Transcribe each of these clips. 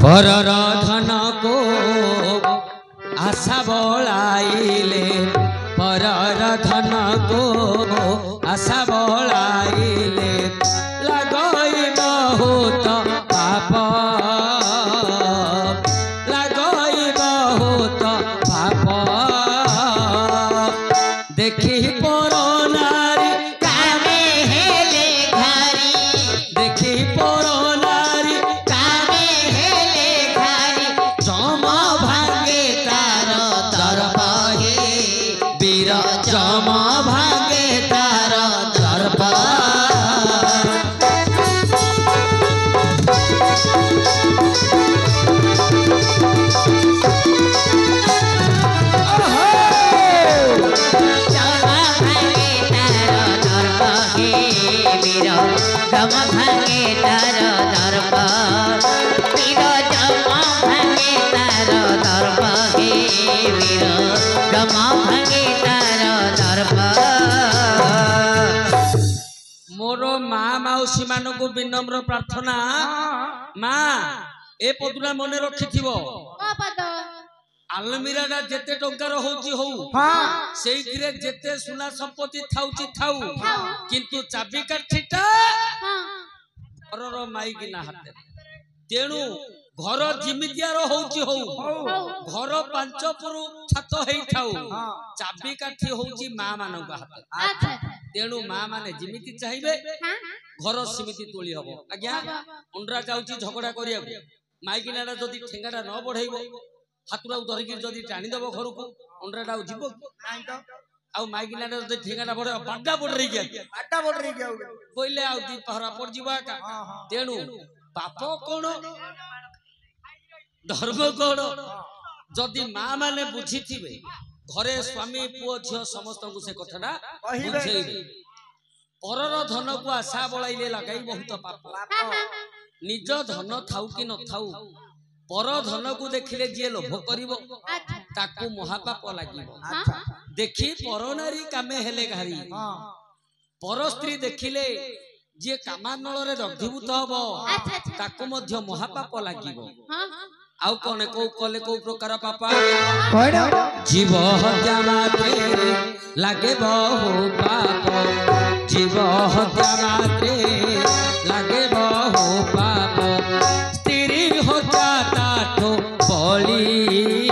परर धन को आशा बलाइले परर धन को आशा बलाइले लगई बहुत पाप लगई बहुत पाप देखी पर नारी कामे हेले घरी देखी पर नारी कामे हेले घरी जम भागे तार दर्प हे वीर जम भागे तार दर्प जम भागे तार दर्प वीर जम भागे तार दर्प हे वीर जम भागे तार दर्प मोर माँ मौसी मान को विनम्र प्रार्थना माँ ए पदुरा मन रखि आलमीरा जेते टंकार होची हो सेइथिरे जेते सुना संपत्ति थाउची थाउ किंतु चाबी काठीटा घरर माइकी ना हाते तेणु घर जिमितियार होची हो घर पांच पुरु छात हेई थाउ चाबी काठी होची माँ मानक हाते तेणु माँ माने जिमिति चाहिए घर सिमिति तोली हबो आज्ञा उंडरा जाउची झगड़ा करिया माइकिनाडा जदि ठेंगाटा न बढ़ाइबो हातुरा धरिकी जदि टाणीदेव घर को अंडराटा जीव आउ माइकिनाडा जदि ठेंगाटा बढ़े बाड्डा बढ़े कहले आउ दी पहरा पड़ जीवा का तेणु पाप कौन धर्म कौन जदि माँ माने बुझीथिबे घरे स्वामी पुओ झियो समस्त को से कथाटा बुझेइबे परर धन को आशा बलाइले लगाई बहुत पाप निज धन थाउ कि न थाउ पर धन को देखिले जे लोभ करिवो ताकू महापाप लागिवो देखी पर नारी कामे हेले घारी पर स्त्री देखिले जे कामानल रे दग्धीभूत हबो ताकू मध्य महापाप लागिवो आउ कोने को कले को प्रकार पापा जीव हत्या मात्रे लागे बहु पाप जीव हत्या मात्रे लागे बहु पाप स्त्री हत्या ताठो बली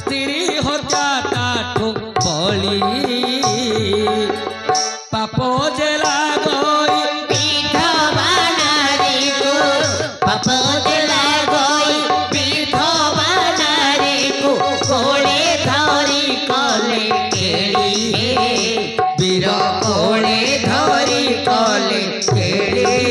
स्त्री हत्या ताठो बली पाप जेला गई विधवा नारी को पाप देला गई विधवा नारी को कोले धरी कले केली हे वीर कोले धरी कले केली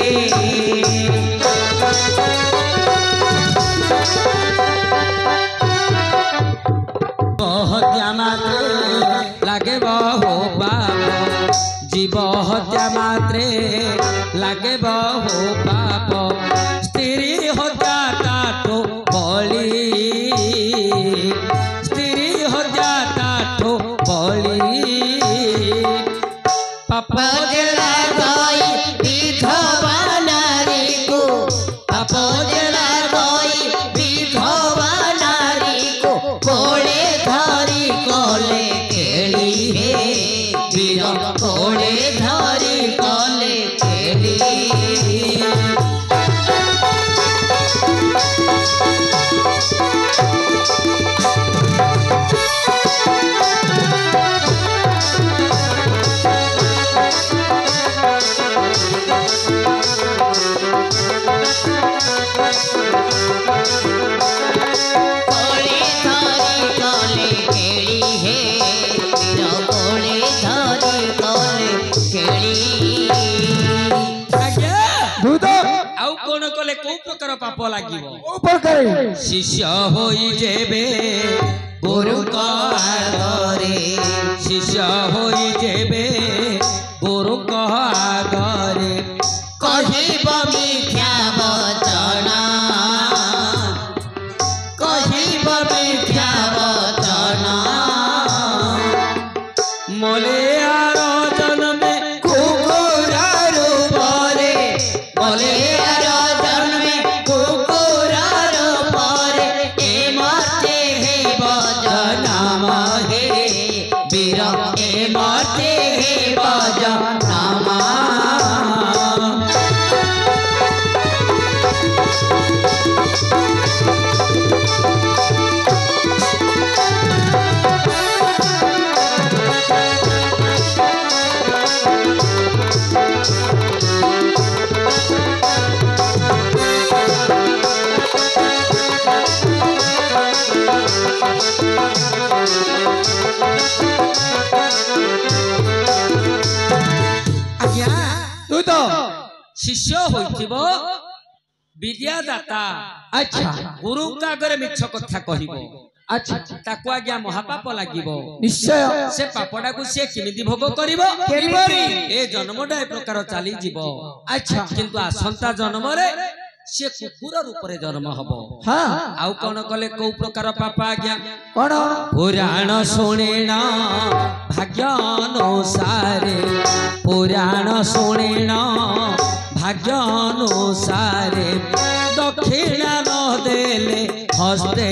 हत्या मात्रे लागे बहु पाप जीव हत्या मात्रे लागे बहु पाप स्त्री हत्या ताठो बली स्त्री हत्या ताठो बली पाप देला गई विधवा नारी को पाप देला गई विधवा नारी को कोले धरी कले केली हे वीर कोले धरी कले केली कोले धरी कले केली हे वीर कोले धरी कले केली आउ कोन कले को प्रकार पाप लागिवो ऊपर करे शिष्य होई जेबे गुरु को आगरे शिष्य होई जेबे गुरु को आगरे कहिब मिथ्या वचन कहिब मिथ्या वचन मोले आरो जन्मे कुकुर रूपरे मोले जन्मे कुकुर दूत शिष्य होइथिबो विद्यादाता अच्छा गुरु का अगर मिछ कथा कहिबो अच्छा ताको आज्ञा महापाप लागिबो निश्चय से पापडा को से किमिति भोग करिवो केमिति ए जन्मटा ए प्रकार चली जीवो अच्छा किंतु आसंता जन्म रे से कुकुर रूप रे जन्म हबो हाँ आउ कोन कले को प्रकार पाप आज्ञा कौन पुराण शुणेना भाग्य अनुसारे पुराण शुणेना भाग्य अनुसारे दक्षिणा न देले हस्ते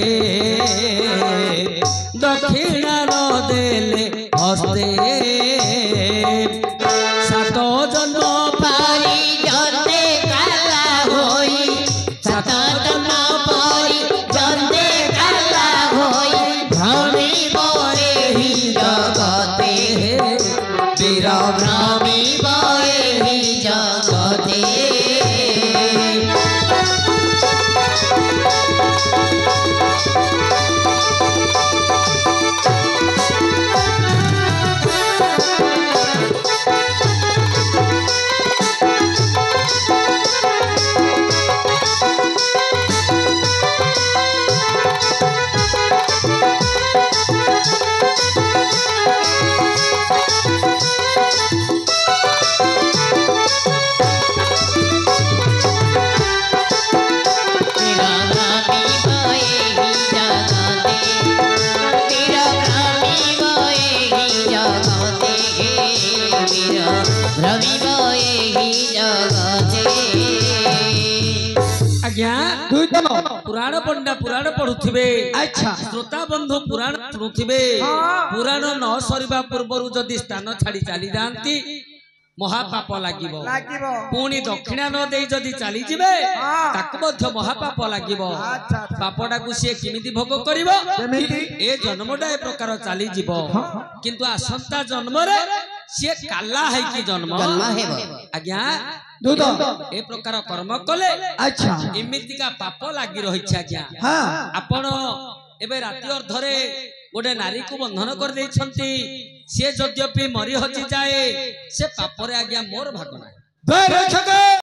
दक्षिणा न देले हस्ते सात जन्म पारी जन्मे काला होई सात जन्म पारी जन्मे काला होई भ्रमी बरे ही जगते वीर भ्रमी बरे ही जगते आज्ञा दूत पुराण पंडा पुराण पढ़ुथिबे अच्छा श्रोता बंधु पुराण शुणुथिबे पुराण न सरिबा पूर्वरु जदि स्थान छाड़ी चली जांती महापाप लागिबो पुणी दक्षिणा न देई जदि चली जिवे ताक मध्य महापाप लागिबो पापडा को से किमिति भोग करिवो ए जन्मटा ए प्रकार चली जिवो किंतु आसंता जन्म रे से काला है कि जन्म आज्ञा दूत ए प्रकार कर्म कले अच्छा एमिति का पाप लागी रहिछ आज्ञा हाँ आपण एबे राति अर्धरे गोटे नारी को बंधन कर देछंती से यद्यपि मरी हजि जाए से पापरे आज्ञा मोर भाग नाही।